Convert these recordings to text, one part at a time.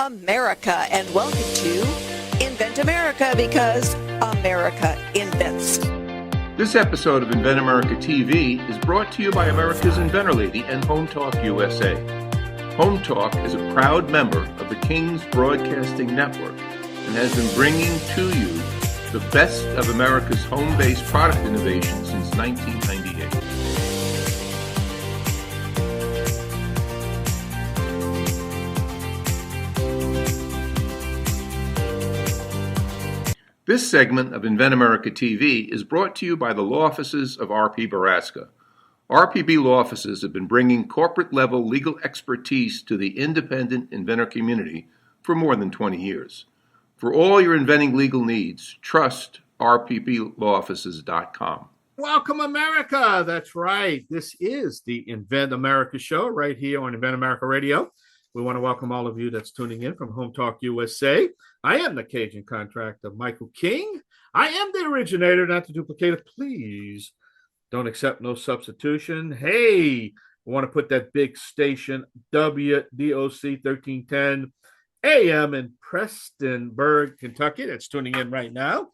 America, and welcome to Invent America, because America invents. This episode of Invent America TV is brought to you by America's Inventor Lady and Home Talk USA. Home Talk is a proud member of the King's Broadcasting Network and has been bringing to you the best of America's home-based product innovation since 1998. This segment of Invent America TV is brought to you by the law offices of R.P. Baraska. RPB law offices have been bringing corporate-level legal expertise to the independent inventor community for more than 20 years. For all your inventing legal needs, trust rpblawoffices.com. Welcome, America. That's right. This is the Invent America show right here on Invent America Radio. We want to welcome all of you that's tuning in from Home Talk USA. I am the Cajun contractor, Michael King. I am the originator, not the duplicator. Please don't accept no substitution. Hey, I want to put that big station, WDOC 1310 AM in Prestonburg, Kentucky. That's tuning in right now.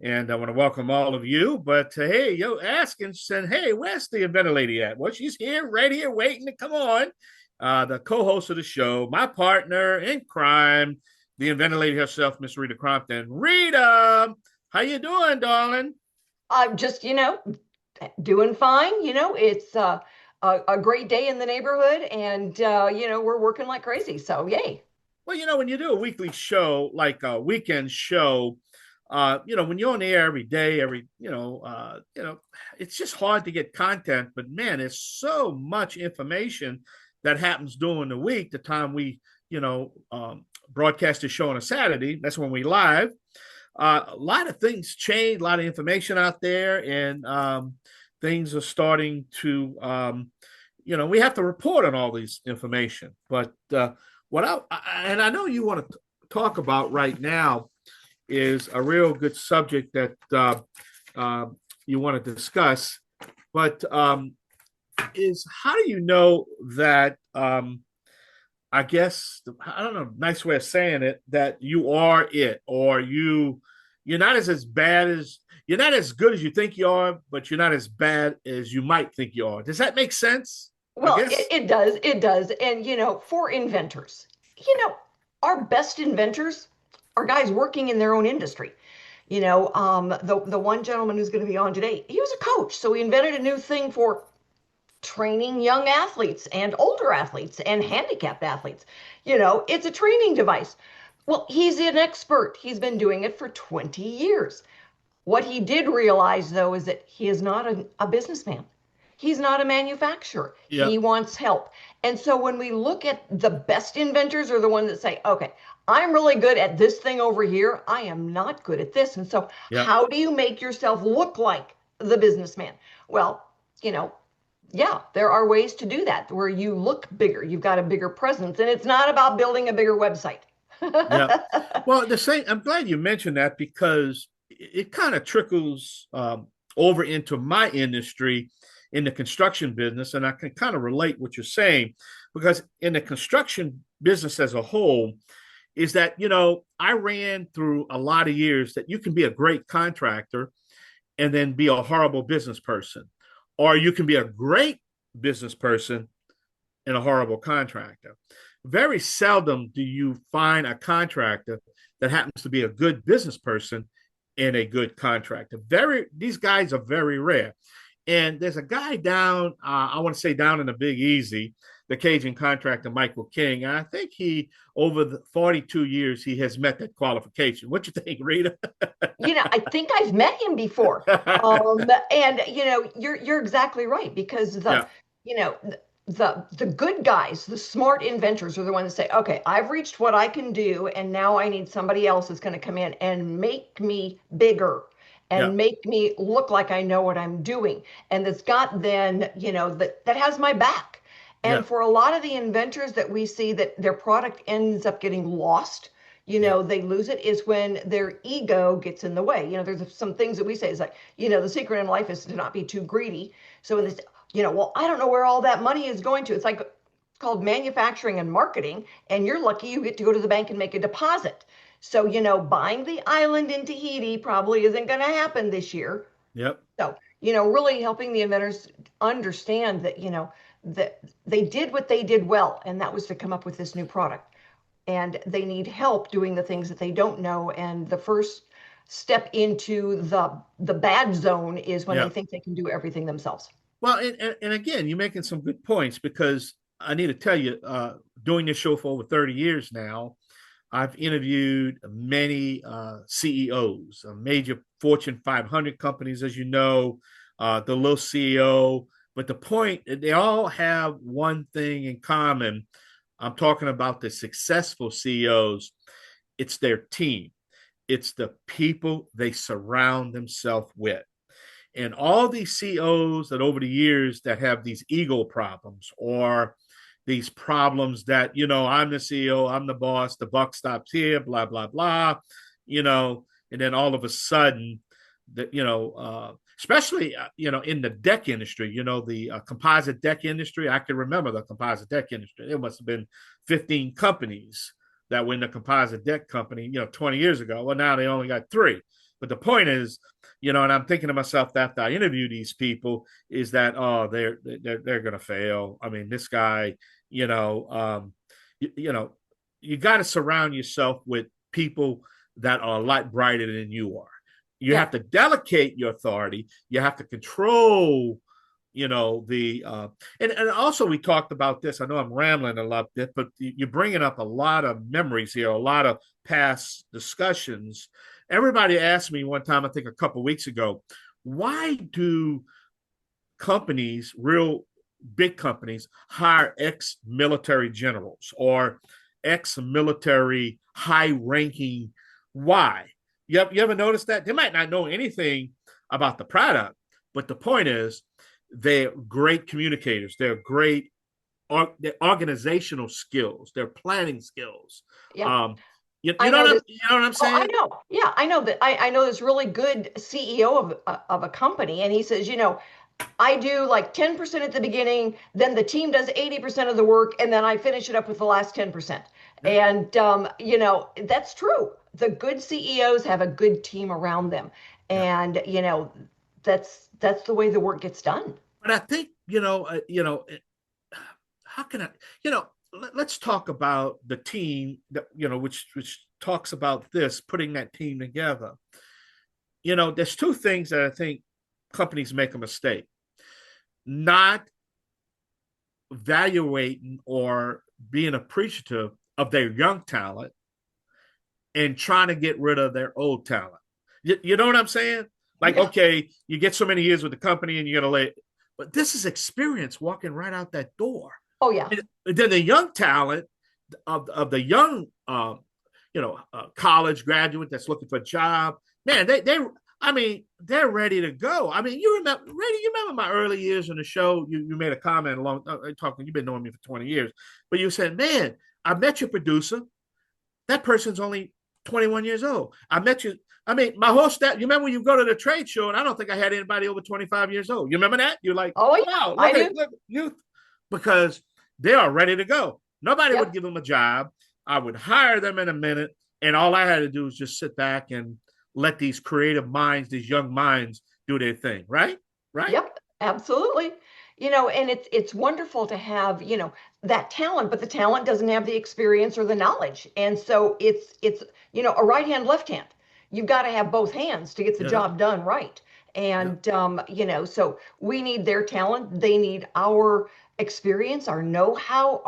And I want to welcome all of you. But hey, asking, saying, hey, where's the inventor lady at? Well, she's here, right here, waiting to come on. The co-host of the show, my partner in crime, the inventor lady herself, Miss Rita Crompton. Rita, how you doing, darling? I'm just, doing fine. It's a great day in the neighborhood, and, we're working like crazy. So, yay. Well, when you do a weekly show, like a weekend show, when you're on the air every day, it's just hard to get content. But, man, there's so much information that happens during the week. The time we, broadcast the show on a Saturday, that's when we live. A lot of things change, a lot of information out there, and things are starting to, we have to report on all these information. But and I know you want to talk about right now is a real good subject that you want to discuss, but is how do you know that I guess I don't know, nice way of saying it, that you are it, or you're not as bad as you're not as good as you think you are, but you're not as bad as you might think you are. Does that make sense? Well, it does. It does. And for inventors, our best inventors are guys working in their own industry. The one gentleman who's going to be on today, he was a coach, so he invented a new thing for training young athletes and older athletes and handicapped athletes. It's a training device. Well, he's an expert. He's been doing it for 20 years. What he did realize, though, is that he is not a businessman. He's not a manufacturer. Yeah. He wants help. And so when we look at the best inventors are the ones that say, okay, I'm really good at this thing over here. I am not good at this. And so how do you make yourself look like the businessman? Well, yeah, there are ways to do that where you look bigger. You've got a bigger presence, and it's not about building a bigger website. Yeah. Well, I'm glad you mentioned that, because it kind of trickles over into my industry in the construction business. And I can kind of relate what you're saying, because in the construction business as a whole is that, I ran through a lot of years that you can be a great contractor and then be a horrible business person. Or you can be a great business person and a horrible contractor. Very seldom do you find a contractor that happens to be a good business person and a good contractor. These guys are very rare. And there's a guy down, I want to say down in the Big Easy, the Cajun contractor, Michael King. And I think over the 42 years, he has met that qualification. What you think, Rita? I think I've met him before. And you're exactly right, because the good guys, the smart inventors, are the ones that say, okay, I've reached what I can do, and now I need somebody else that's going to come in and make me bigger and make me look like I know what I'm doing. And that's got then, that has my back. And for a lot of the inventors that we see that their product ends up getting lost, they lose it, is when their ego gets in the way. There's some things that we say is like, the secret in life is to not be too greedy. So when they say, well, I don't know where all that money is going to. It's like, called manufacturing and marketing, and you're lucky you get to go to the bank and make a deposit. So, buying the island in Tahiti probably isn't going to happen this year. Yep. So, really helping the inventors understand that, that they did what they did well, and that was to come up with this new product. And they need help doing the things that they don't know. And the first step into the bad zone is when they Yeah. think they can do everything themselves. Well, and again, you're making some good points because I need to tell you, doing this show for over 30 years now, I've interviewed many CEOs of major Fortune 500 companies, as you know, the little CEO. But the point, they all have one thing in common. I'm talking about the successful CEOs. It's their team. It's the people they surround themselves with. And all these CEOs that over the years that have these ego problems or these problems that, I'm the CEO, I'm the boss, the buck stops here, blah, blah, blah, and then all of a sudden, that, especially, in the deck industry, the composite deck industry, I can remember the composite deck industry. There must have been 15 companies that were in the composite deck company, 20 years ago. Well, now they only got 3. But the point is, and I'm thinking to myself after I interview these people is that, they're going to fail. I mean, this guy, you got to surround yourself with people that are a lot brighter than you are. You have to delegate your authority. You have to control, and also we talked about this. I know I'm rambling a lot bit, but you're bringing up a lot of memories here, a lot of past discussions. Everybody asked me one time, I think a couple of weeks ago, why do companies, real big companies, hire ex-military generals or ex-military high-ranking? Why? You ever notice that? They might not know anything about the product, but the point is they're great communicators. They're great their organizational skills, their planning skills. Yeah. You I know know this. what I'm Oh, I saying? know. Yeah, I know that. I know this really good CEO of a company, and he says, I do like 10% at the beginning, then the team does 80% of the work, and then I finish it up with the last 10%. Yeah. And that's true. The good CEOs have a good team around them, Yeah. and that's the way the work gets done. But I think, how can I, let's talk about the team that, which talks about this, putting that team together. There's 2 things that I think companies make a mistake. Not evaluating or being appreciative of their young talent and trying to get rid of their old talent. You know what I'm saying? Like, Yeah. okay, you get so many years with the company and you're going to let, but this is experience walking right out that door. Oh yeah. And then the young talent of the young, college graduate that's looking for a job, man, I mean, they're ready to go. I mean, you remember my early years on the show, you made a comment along talking, you've been knowing me for 20 years, but you said, man, I met your producer. That person's only 21 years old. I met you. I mean, my whole staff, you remember when you go to the trade show, and I don't think I had anybody over 25 years old. You remember that? You're like, Oh yeah, wow, I look do. at youth. Because they are ready to go. Nobody Yep. would give them a job. I would hire them in a minute. And all I had to do was just sit back and let these creative minds, these young minds do their thing. Right? Right? Yep, absolutely. And it's wonderful to have, that talent, but the talent doesn't have the experience or the knowledge. And so it's a right hand, left hand. You've got to have both hands to get the Yeah. job done right. Yeah. And so we need their talent, they need our experience, our know-how,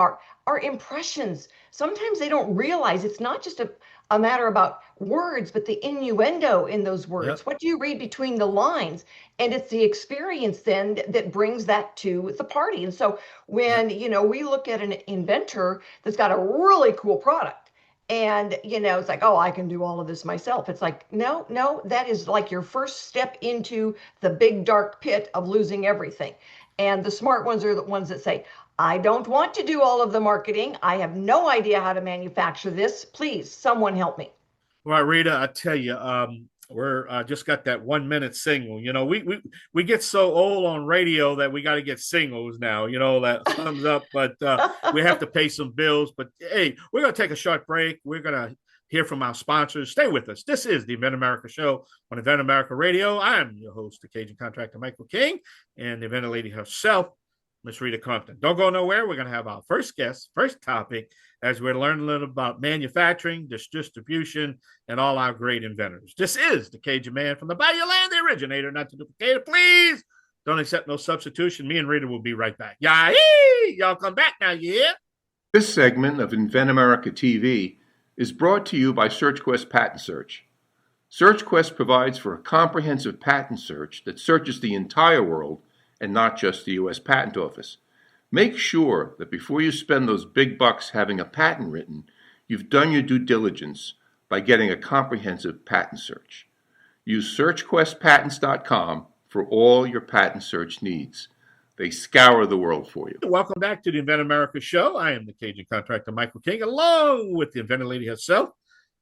our impressions. Sometimes they don't realize it's not just a matter about words, but the innuendo in those Yeah. words. What do you read between the lines? And it's the experience then that brings that to the party. And so Yeah. when we look at an inventor that's got a really cool product, and it's like, oh, I can do all of this myself. It's like, no, no, that is like your first step into the big dark pit of losing everything. And the smart ones are the ones that say, I don't want to do all of the marketing, I have no idea how to manufacture this, please someone help me. Well, Rita, I tell you, We're just got that 1 minute single. We get so old on radio that we got to get singles now. That thumbs up, but we have to pay some bills. But hey, we're gonna take a short break. We're gonna hear from our sponsors. Stay with us. This is the Invent America Show on Invent America Radio. I'm your host, the Cajun contractor Michael King, and the Inventor lady herself, Miss Rita Compton. Don't go nowhere. We're going to have our first guest, first topic, as we're learning a little about manufacturing, distribution, and all our great inventors. This is the Cajun Man from the Bayou Land, the originator, not the duplicator. Please don't accept no substitution. Me and Rita will be right back. Y'all come back now, yeah? This segment of Invent America TV is brought to you by SearchQuest Patent Search. SearchQuest provides for a comprehensive patent search that searches the entire world and not just the U.S. Patent Office. Make sure that before you spend those big bucks having a patent written, you've done your due diligence by getting a comprehensive patent search. Use SearchQuestPatents.com for all your patent search needs. They scour the world for you. Welcome back to the Invent America Show. I am the Cajun contractor Michael King, along with the Inventor lady herself,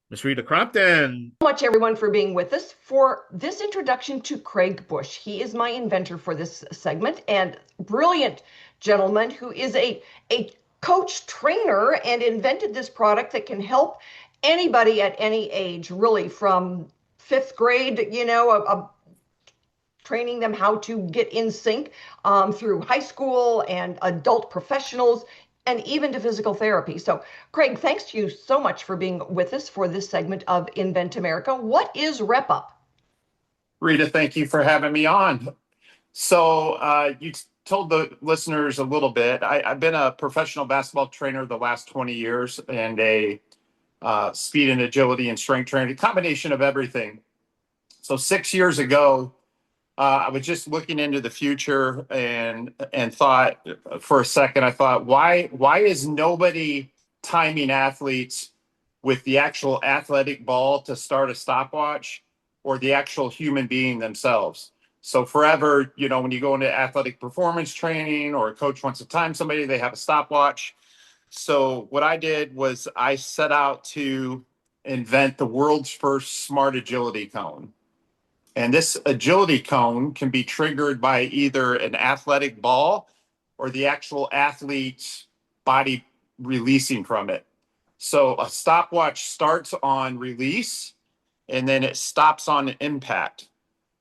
Miss Rita Compton. Much everyone for being with us for this introduction to Craig Bush. He is my inventor for this segment and brilliant gentleman who is a coach trainer and invented this product that can help anybody at any age, really from fifth grade, training them how to get in sync through high school and adult professionals, and even to physical therapy. So, Craig, thanks to you so much for being with us for this segment of Invent America. What is RepUp? Rita, thank you for having me on. So you told the listeners a little bit. I've been a professional basketball trainer the last 20 years and a speed and agility and strength trainer, a combination of everything. So 6 years ago, I was just looking into the future and thought for a second, why is nobody timing athletes with the actual athletic ball to start a stopwatch or the actual human being themselves? So forever, when you go into athletic performance training or a coach wants to time somebody, they have a stopwatch. So what I did was I set out to invent the world's first smart agility cone. And this agility cone can be triggered by either an athletic ball or the actual athlete's body releasing from it. So a stopwatch starts on release and then it stops on impact.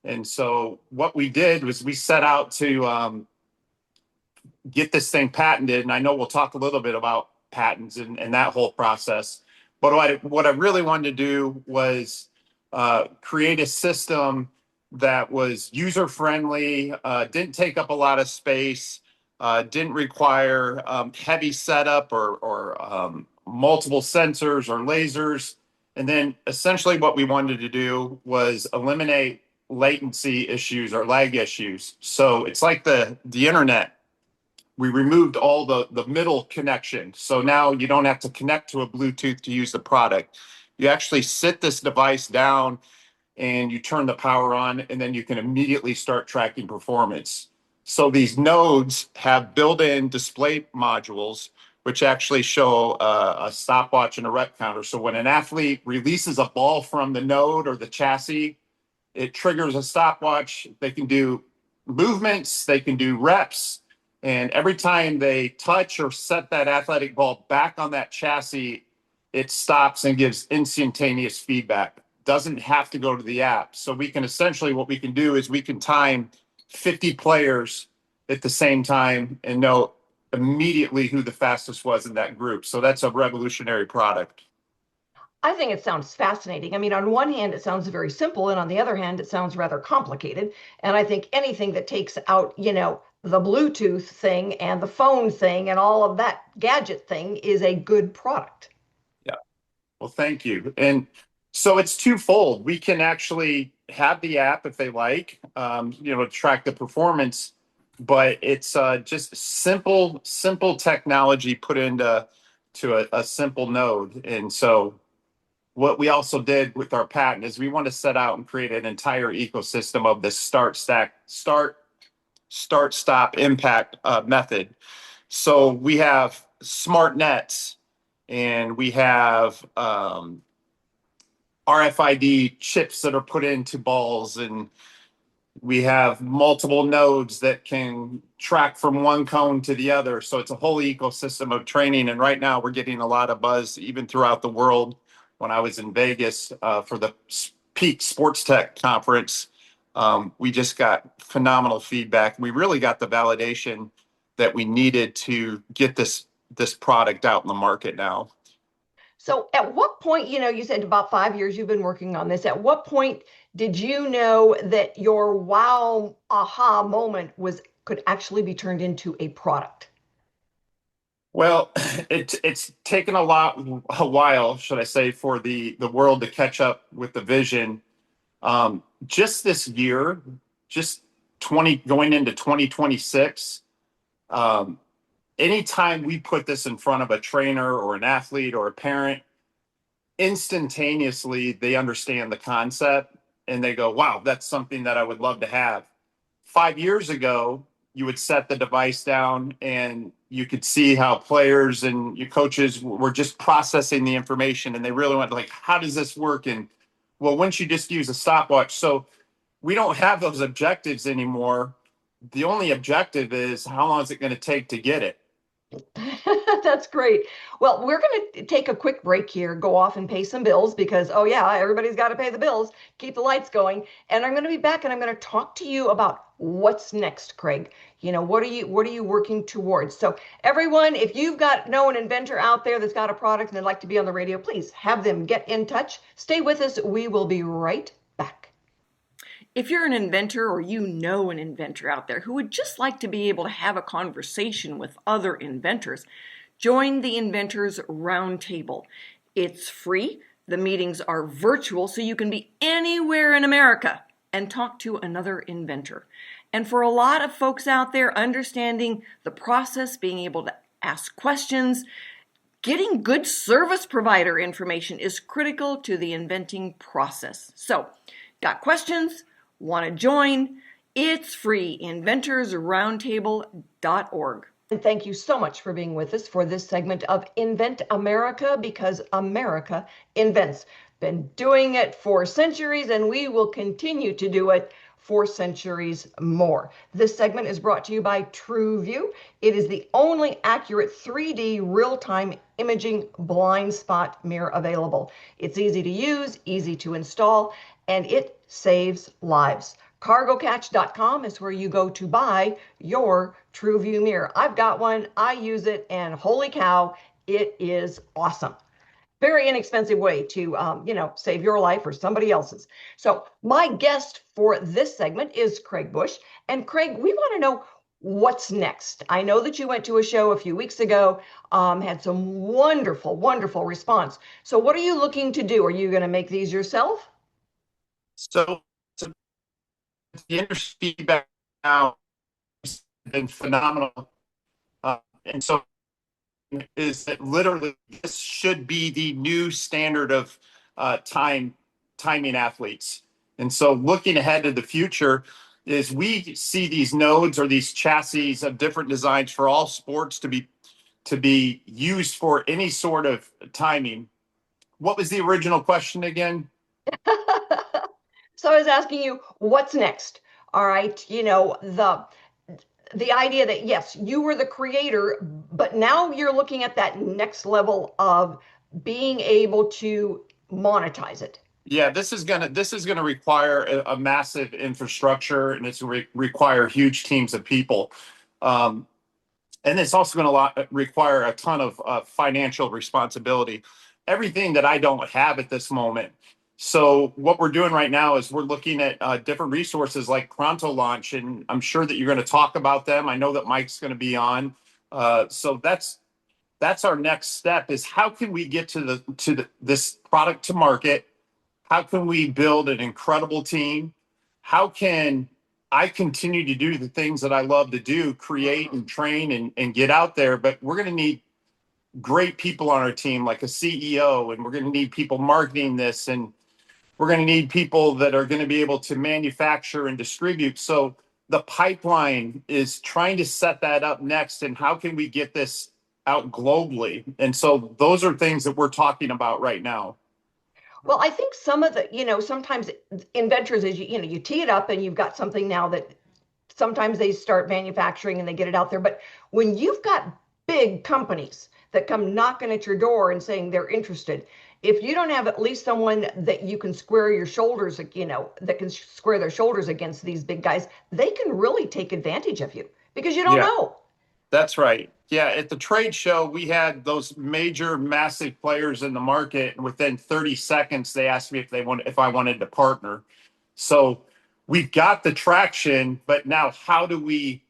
And so what we did was we set out to get this thing patented. And I know we'll talk a little bit about patents and that whole process. But what I really wanted to do was create a system that was user-friendly, didn't take up a lot of space, didn't require heavy setup or multiple sensors or lasers. And then essentially what we wanted to do was eliminate latency issues or lag issues. So it's like the internet. We removed all the middle connection. So now you don't have to connect to a Bluetooth to use the product. You actually sit this device down and you turn the power on, and then you can immediately start tracking performance. So these nodes have built-in display modules, which actually show a stopwatch and a rep counter. So when an athlete releases a ball from the node or the chassis, it triggers a stopwatch. They can do movements, they can do reps, and every time they touch or set that athletic ball back on that chassis, it stops and gives instantaneous feedback. Doesn't have to go to the app. So we can essentially, what we can do is we can time 50 players at the same time and know immediately who the fastest was in that group. So that's a revolutionary product. I think it sounds fascinating. I mean, on one hand, it sounds very simple, and on the other hand, it sounds rather complicated. And I think anything that takes out, the Bluetooth thing and the phone thing and all of that gadget thing is a good product. Yeah. Well, thank you. And so it's twofold. We can actually have the app if they like, to track the performance, but it's just simple technology put into a simple node. And so what we also did with our patent is we want to set out and create an entire ecosystem of the start, stop, impact method. So we have smart nets and we have RFID chips that are put into balls, and we have multiple nodes that can track from one cone to the other. So it's a whole ecosystem of training. And right now we're getting a lot of buzz even throughout the world. When I was in Vegas for the Peak Sports Tech Conference, we just got phenomenal feedback. We really got the validation that we needed to get this product out in the market now. So at what point, you said about 5 years you've been working on this. At what point did you know that your wow aha moment could actually be turned into a product? Well, it's taken a while, should I say, for the world to catch up with the vision. Just this year, just going into 2026, anytime we put this in front of a trainer or an athlete or a parent, instantaneously they understand the concept and they go, wow, that's something that I would love to have. 5 years ago, you would set the device down and you could see how players and your coaches were just processing the information, and they really went like, how does this work? And well, once you just use a stopwatch. So we don't have those objectives anymore. The only objective is how long is it going to take to get it? That's great. Well, we're going to take a quick break here, go off and pay some bills because, oh yeah, everybody's got to pay the bills, keep the lights going. And I'm going to be back and I'm going to talk to you about what's next, Craig. What are you working towards? So everyone, if you've got an inventor out there that's got a product and they'd like to be on the radio, please have them get in touch. Stay with us. We will be right back. If you're an inventor or an inventor out there who would just like to be able to have a conversation with other inventors, join the Inventors Roundtable. It's free. The meetings are virtual, so you can be anywhere in America and talk to another inventor. And for a lot of folks out there, understanding the process, being able to ask questions, getting good service provider information is critical to the inventing process. So, got questions? Want to join? It's free. inventorsroundtable.org. And thank you so much for being with us for this segment of Invent America, because America invents. Been doing it for centuries, and we will continue to do it for centuries more. This segment is brought to you by TrueView. It is the only accurate 3D real-time imaging blind spot mirror available. It's easy to use, easy to install, and it saves lives. Cargocatch.com is where you go to buy your TrueView mirror. I've got one, I use it, and holy cow, it is awesome. Very inexpensive way to, save your life or somebody else's. So my guest for this segment is Craig Bush. And Craig, we want to know what's next. I know that you went to a show a few weeks ago, had some wonderful, wonderful response. So what are you looking to do? Are you going to make these yourself? So the industry feedback now has been phenomenal. And so is that literally this should be the new standard of timing athletes. And so looking ahead to the future is we see these nodes or these chassis of different designs for all sports to be used for any sort of timing. What was the original question again? So I was asking you, what's next? All right, the idea that yes, you were the creator, but now you're looking at that next level of being able to monetize it. Yeah, this is gonna require a massive infrastructure, and it's require huge teams of people, and it's also going to require a ton of financial responsibility. Everything that I don't have at this moment. So what we're doing right now is we're looking at different resources like Pronto Launch, and I'm sure that you're going to talk about them. I know that Mike's going to be on. So that's our next step is how can we get to this product to market? How can we build an incredible team? How can I continue to do the things that I love to do, create and train and get out there? But we're going to need great people on our team, like a CEO, and we're going to need people marketing this, and we're going to need people that are going to be able to manufacture and distribute. So the pipeline is trying to set that up next, and how can we get this out globally? And so those are things that we're talking about right now. Well, I think some of the, sometimes inventors is, you tee it up and you've got something now that sometimes they start manufacturing and they get it out there. But when you've got big companies that come knocking at your door and saying they're interested, if you don't have at least someone that you can square your shoulders, that can square their shoulders against these big guys, they can really take advantage of you because you don't Yeah, know. that's right. Yeah, at the trade show, we had those major, massive players in the market, and within 30 seconds, they asked me if I wanted to partner. So we've got the traction, but now how do we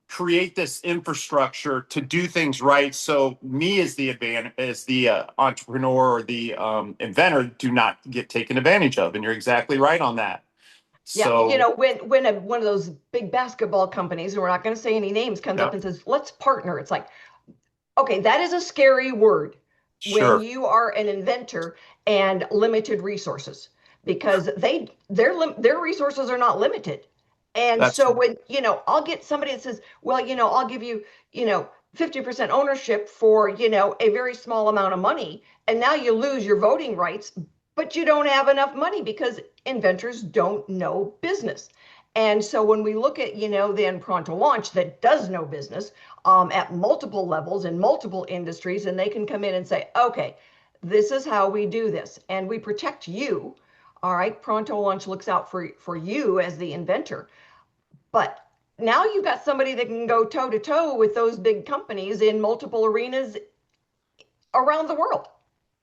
create this infrastructure to do things right? So me as the entrepreneur or the inventor do not get taken advantage of, and you're exactly right on that. Yeah, So when one of those big basketball companies, and we're not going to say any names, comes yeah, up and says, "Let's partner," it's like, okay, that is a scary word when sure, you are an inventor and limited resources because their resources are not limited. And that's so when, I'll get somebody that says, well, I'll give you, 50% ownership for, a very small amount of money. And now you lose your voting rights, but you don't have enough money because inventors don't know business. And so when we look at, then Pronto Launch that does know business at multiple levels in multiple industries, and they can come in and say, okay, this is how we do this. And we protect you. All right. Pronto Launch looks out for you as the inventor. But now you've got somebody that can go toe to toe with those big companies in multiple arenas around the world.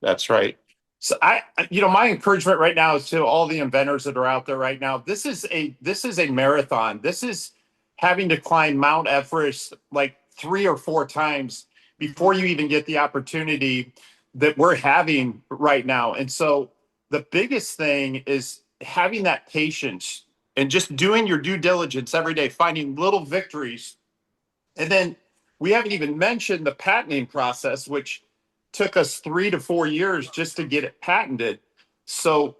That's right. So my encouragement right now is to all the inventors that are out there right now. This is a marathon. This is having to climb Mount Everest like 3 or 4 times before you even get the opportunity that we're having right now. And so the biggest thing is having that patience and just doing your due diligence every day, finding little victories. And then we haven't even mentioned the patenting process, which took us 3 to 4 years just to get it patented. So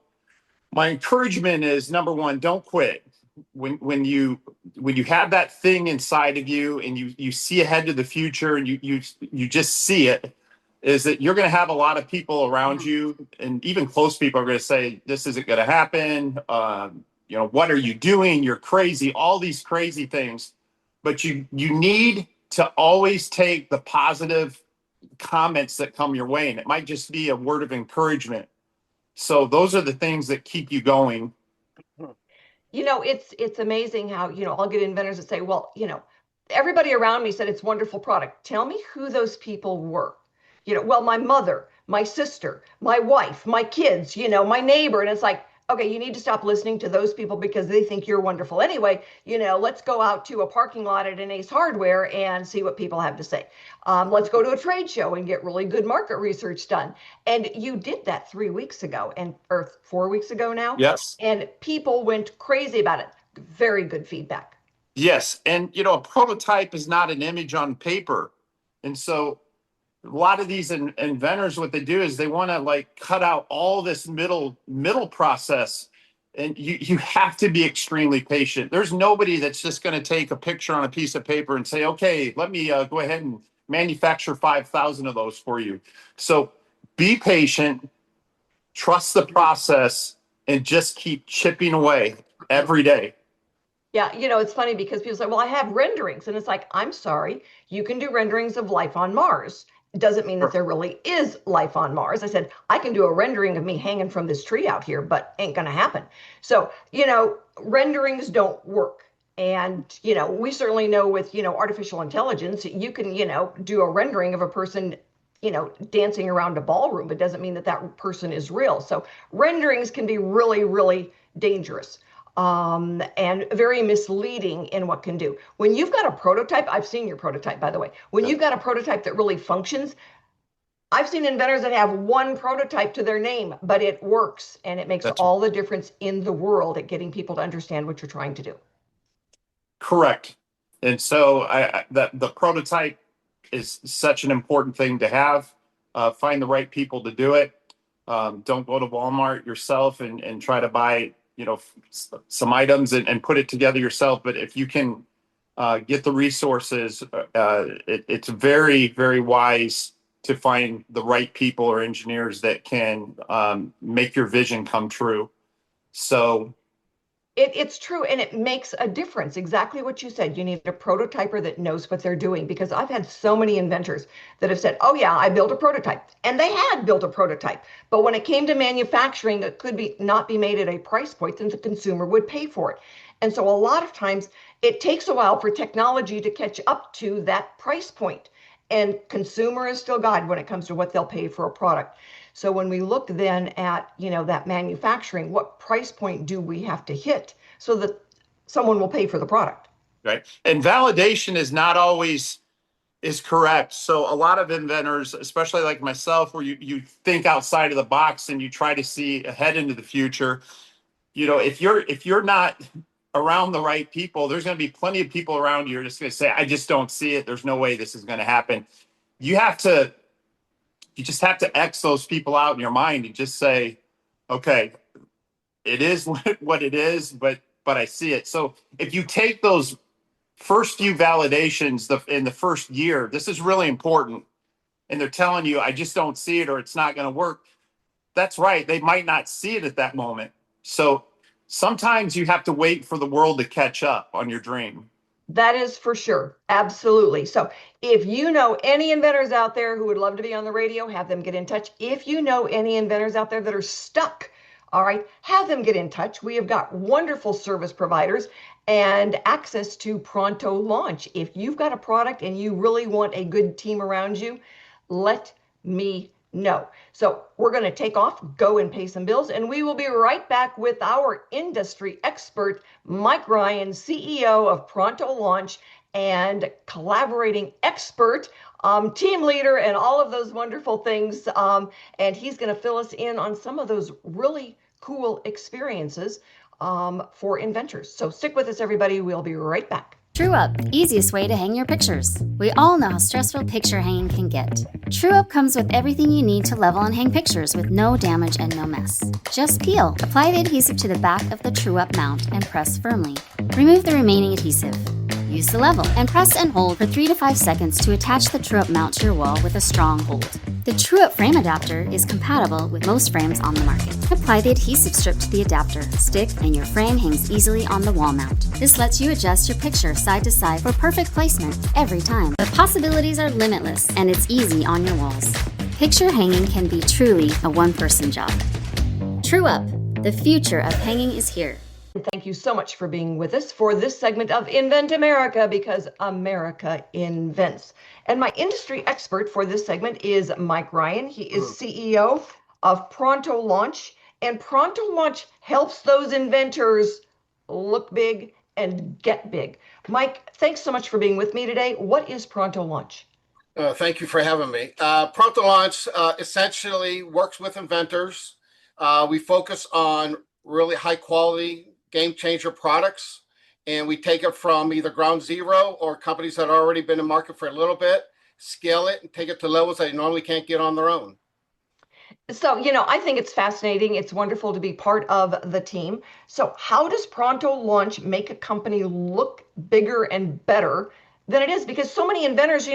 my encouragement is number one, don't quit. When you have that thing inside of you and you see ahead to the future and you just see it, is that you're going to have a lot of people around you and even close people are going to say this isn't going to happen. What are you doing? You're crazy. All these crazy things, but you need to always take the positive comments that come your way, and it might just be a word of encouragement. So those are the things that keep you going. It's amazing how, I'll get inventors that say, well, everybody around me said it's a wonderful product. Tell me who those people were. Well, my mother, my sister, my wife, my kids, my neighbor. And it's like, okay, you need to stop listening to those people because they think you're wonderful. Anyway, let's go out to a parking lot at an Ace Hardware and see what people have to say. Let's go to a trade show and get really good market research done. And you did that 3 weeks ago or 4 weeks ago now. Yes. And people went crazy about it. Very good feedback. Yes. And, a prototype is not an image on paper. And so a lot of these inventors, what they do is they want to like cut out all this middle process. And you have to be extremely patient. There's nobody that's just going to take a picture on a piece of paper and say, okay, let me go ahead and manufacture 5,000 of those for you. So be patient, trust the process, and just keep chipping away every day. Yeah, it's funny because people say, well, I have renderings. And it's like, I'm sorry, you can do renderings of life on Mars. It doesn't mean that there really is life on Mars. I said, I can do a rendering of me hanging from this tree out here, but ain't going to happen. So, renderings don't work. And, we certainly know with, artificial intelligence, you can, do a rendering of a person, dancing around a ballroom, but doesn't mean that that person is real. So renderings can be really, really dangerous. And very misleading in what can do. When you've got a prototype, I've seen your prototype, by the way. When you've got a prototype that really functions, I've seen inventors that have one prototype to their name, but it works and it makes all the difference in the world at getting people to understand what you're trying to do. Correct. And so the prototype is such an important thing to have. Find the right people to do it. Don't go to Walmart yourself and try to buy some items and put it together yourself. But if you can get the resources, it's very, very wise to find the right people or engineers that can make your vision come true. So it's true, and it makes a difference. Exactly what you said. You need a prototyper that knows what they're doing, because I've had so many inventors that have said, oh yeah, I built a prototype, and they had built a prototype, but when it came to manufacturing, it could be not be made at a price point that the consumer would pay for it. And so a lot of times it takes a while for technology to catch up to that price point, and consumer is still God when it comes to what they'll pay for a product. So when we look then at, that manufacturing, what price point do we have to hit so that someone will pay for the product? right, and validation is not always is correct. So a lot of inventors, especially like myself, where you think outside of the box and you try to see ahead into the future. If you're not around the right people, there's going to be plenty of people around you who are just going to say, I just don't see it. There's no way this is going to happen. You just have to X those people out in your mind and just say, okay, it is what it is, but I see it. So if you take those first few validations in the first year, this is really important, and they're telling you, I just don't see it, or it's not going to work. That's right. They might not see it at that moment. So sometimes you have to wait for the world to catch up on your dream. That is for sure. Absolutely. So if you know any inventors out there who would love to be on the radio, have them get in touch. If you know any inventors out there that are stuck, all right, have them get in touch. We have got wonderful service providers and access to pronto launch. If you've got a product and you really want a good team around you, let me know. So we're going to take off, go and pay some bills, and we will be right back with our industry expert, Mike Ryan, CEO of Pronto Launch and collaborating expert, team leader, and all of those wonderful things. And he's going to fill us in on some of those really cool experiences for inventors. So stick with us, everybody. We'll be right back. RepUp, the easiest way to hang your pictures. We all know how stressful picture hanging can get. RepUp comes with everything you need to level and hang pictures with no damage and no mess. Just peel, apply the adhesive to the back of the RepUp mount and press firmly. Remove the remaining adhesive. Use the level and press and hold for 3 to 5 seconds to attach the RepUp mount to your wall with a strong hold. The RepUp frame adapter is compatible with most frames on the market. Apply the adhesive strip to the adapter, stick, and your frame hangs easily on the wall mount. This lets you adjust your picture side to side for perfect placement every time. The possibilities are limitless, and it's easy on your walls. Picture hanging can be truly a one-person job. RepUp, the future of hanging is here. Thank you so much for being with us for this segment of Invent America, because America invents. And my industry expert for this segment is Mike Ryan. He is CEO of Pronto Launch, and Pronto Launch helps those inventors look big and get big. Mike, thanks so much for being with me today. What is Pronto Launch? Thank you for having me. Pronto Launch essentially works with inventors. We focus on really high quality game changer products, and we take it from either ground zero or companies that have already been in market for a little bit, scale it and take it to levels they normally can't get on their own. So, I think it's fascinating. It's wonderful to be part of the team. So how does Pronto Launch make a company look bigger and better than it is? Because so many inventors,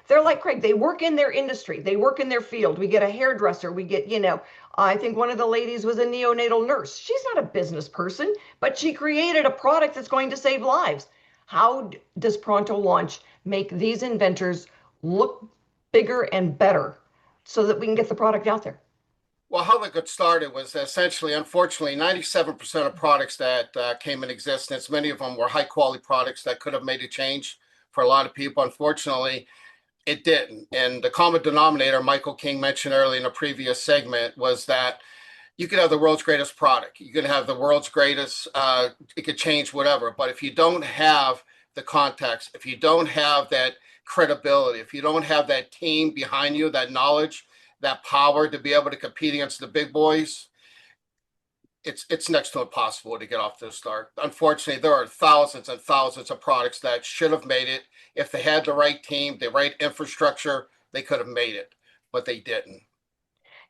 they're like Craig, they work in their industry, they work in their field. We get a hairdresser, we get, I think one of the ladies was a neonatal nurse. She's not a business person, but she created a product that's going to save lives. How does Pronto Launch make these inventors look bigger and better so that we can get the product out there? Well, how that got started was essentially, unfortunately, 97% of products that came in existence, many of them were high quality products that could have made a change for a lot of people. Unfortunately, it didn't. And the common denominator, Michael King mentioned earlier in a previous segment, was that you could have the world's greatest product. You could have the world's greatest, it could change whatever. But if you don't have the context, if you don't have that credibility, if you don't have that team behind you, that knowledge, that power to be able to compete against the big boys, it's next to impossible to get off to the start. Unfortunately, there are thousands and thousands of products that should have made it. If they had the right team, the right infrastructure, they could have made it, but they didn't.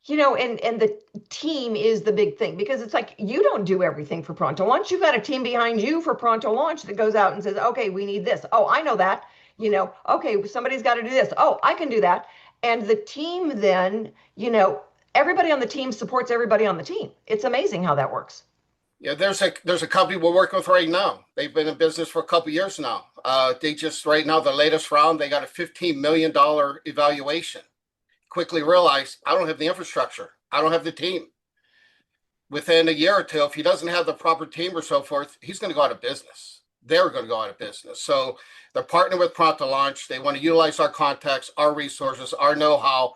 And the team is the big thing, because it's like, you don't do everything for Pronto Launch. You've got a team behind you for Pronto Launch that goes out and says, okay, we need this. Oh, I know that. Okay, somebody's got to do this. Oh, I can do that. And the team then, everybody on the team supports everybody on the team. It's amazing how that works. Yeah, there's a company we're working with right now. They've been in business for a couple of years now. They just right now, the latest round, they got a $15 million evaluation. Quickly realized, I don't have the infrastructure. I don't have the team. Within a year or two, if he doesn't have the proper team or so forth, he's going to go out of business. They're going to go out of business. So they're partnering with Pronto Launch. They want to utilize our contacts, our resources, our know-how.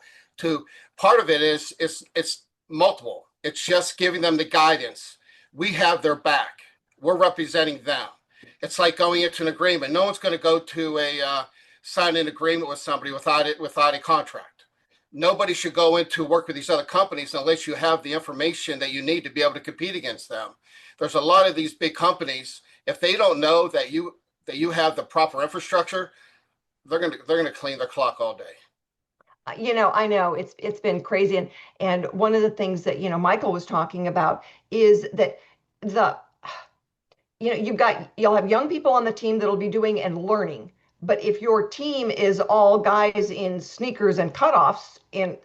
Part of it is it's multiple. It's just giving them the guidance. We have their back. We're representing them. It's like going into an agreement. No one's going to go to sign an agreement with somebody without a contract. Nobody should go into work with these other companies unless you have the information that you need to be able to compete against them. There's a lot of these big companies. If they don't know that you have the proper infrastructure, they're gonna clean their clock all day. I know it's been crazy, and one of the things that Michael was talking about is that you'll have young people on the team that'll be doing and learning. But if your team is all guys in sneakers and cutoffs, and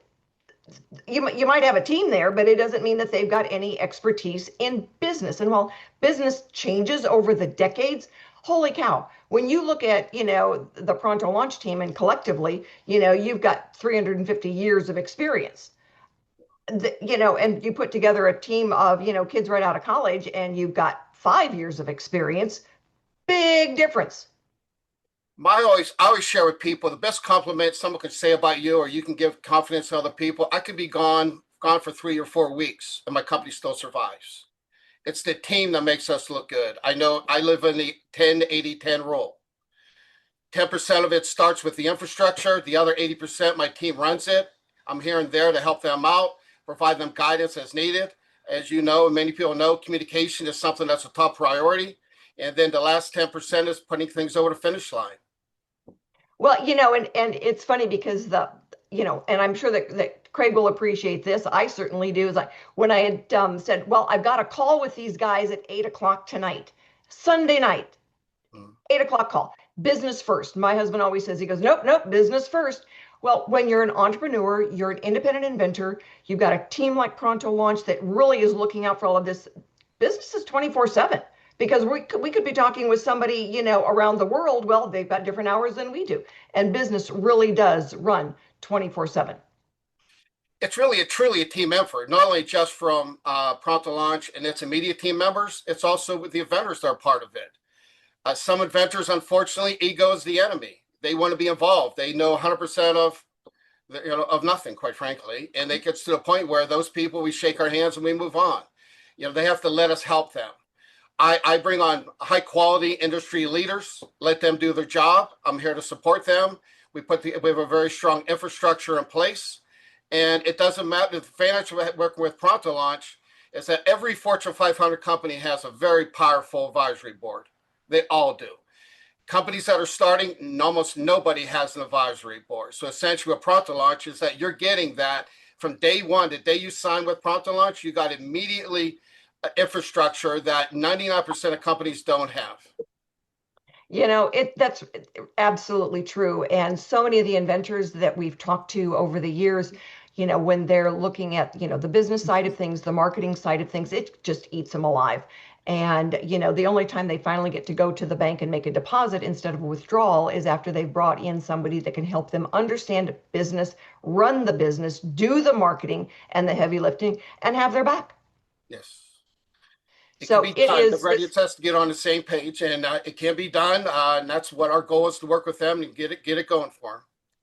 you might have a team there, but it doesn't mean that they've got any expertise in business. And while business changes over the decades, holy cow, when you look at, the Pronto Launch team and collectively, you've got 350 years of experience. And you put together a team of, kids right out of college and you've got 5 years of experience, big difference. I always share with people the best compliment someone could say about you, or you can give confidence to other people. I could be gone for 3 or 4 weeks and my company still survives. It's the team that makes us look good. I know I live in the 10-80-10 rule. 10% of it starts with the infrastructure. The other 80%, my team runs it. I'm here and there to help them out, provide them guidance as needed. As you know, and many people know, communication is something that's a top priority. And then the last 10% is putting things over the finish line. Well, and it's funny because and I'm sure that Craig will appreciate this. I certainly do. Is like when I had said, well, I've got a call with these guys at 8:00 tonight, Sunday night, 8:00 call, business first. My husband always says, he goes, nope, business first. Well, when you're an entrepreneur, you're an independent inventor, you've got a team like Pronto Launch that really is looking out for all of this. Business is 24/7. Because we could be talking with somebody, around the world. Well, they've got different hours than we do. And business really does run 24/7. It's really truly a team effort, not only just from Pronto Launch and its immediate team members, it's also with the inventors that are part of it. Some inventors, unfortunately, ego is the enemy. They want to be involved. They know 100% of nothing, quite frankly. And it gets to the point where those people, we shake our hands and we move on. They have to let us help them. I bring on high quality industry leaders, let them do their job. I'm here to support them. We have a very strong infrastructure in place. And it doesn't matter. The advantage of working with Pronto Launch is that every Fortune 500 company has a very powerful advisory board. They all do. Companies that are starting, almost nobody has an advisory board. So essentially what Pronto Launch is that you're getting that from day one. The day you sign with Pronto Launch, you got immediately infrastructure that 99% of companies don't have. That's absolutely true. And so many of the inventors that we've talked to over the years, when they're looking at, the business side of things, the marketing side of things, it just eats them alive. And, the only time they finally get to go to the bank and make a deposit instead of a withdrawal is after they've brought in somebody that can help them understand business, run the business, do the marketing and the heavy lifting, and have their back. Yes. It So can be it done. is. Everybody has to get on the same page, and it can be done. And that's what our goal is, to work with them and get it going for them.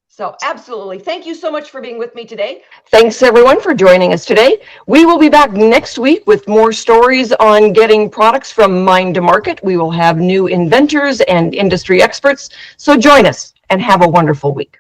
So absolutely. Thank you so much for being with me today. Thanks everyone for joining us today. We will be back next week with more stories on getting products from mind to market. We will have new inventors and industry experts. So join us and have a wonderful week.